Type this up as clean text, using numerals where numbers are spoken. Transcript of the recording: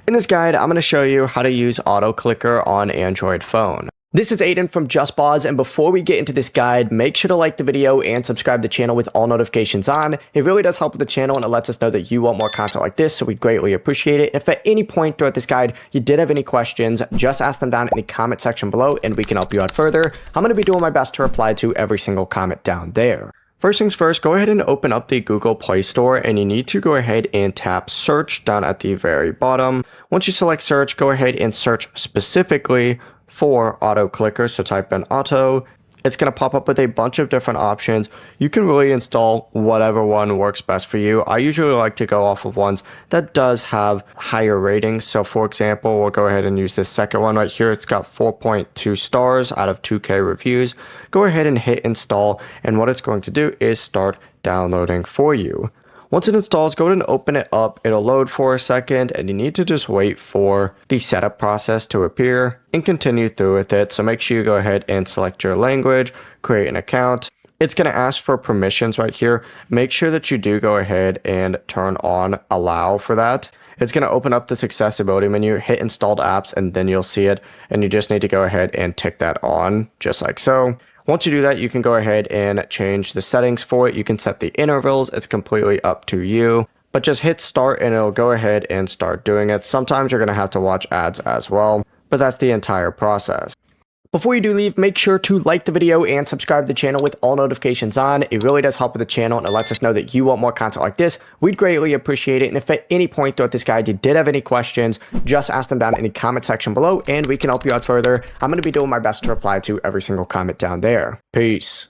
In this guide, I'm going to show you how to use auto clicker on Android phone. This is Aiden from JustBoz, and before we get into this guide, make sure to like the video and subscribe to the channel with all notifications on. It really does help with the channel and it lets us know that you want more content like this, so we'd greatly appreciate it. If at any point throughout this guide you did have any questions, just ask them down in the comment section below and we can help you out further. I'm going to be doing my best to reply to every single comment down there. First things first, go ahead and open up the Google Play Store and you need to go ahead and tap search down at the very bottom. Once you select search, go ahead and search specifically for auto clicker. So type in auto. It's going to pop up with a bunch of different options. You can really install whatever one works best for you. I usually like to go off of ones that does have higher ratings. So for example, we'll go ahead and use this second one right here. It's got 4.2 stars out of 2K reviews. Go ahead and hit install. And what it's going to do is start downloading for you. Once it installs, go ahead and open it up. It'll load for a second and you need to just wait for the setup process to appear and continue through with it. So make sure you go ahead and select your language, create an account. It's going to ask for permissions right here. Make sure that you do go ahead and turn on allow for that. It's going to open up this accessibility menu, hit installed apps, and then you'll see it. And you just need to go ahead and tick that on just like so. Once you do that, you can go ahead and change the settings for it. You can set the intervals. It's completely up to you. But just hit start and it'll go ahead and start doing it. Sometimes you're going to have to watch ads as well, but that's the entire process. Before you do leave, make sure to like the video and subscribe to the channel with all notifications on. It really does help with the channel and it lets us know that you want more content like this. We'd greatly appreciate it. And if at any point throughout this guide you did have any questions, just ask them down in the comment section below and we can help you out further. I'm going to be doing my best to reply to every single comment down there. Peace.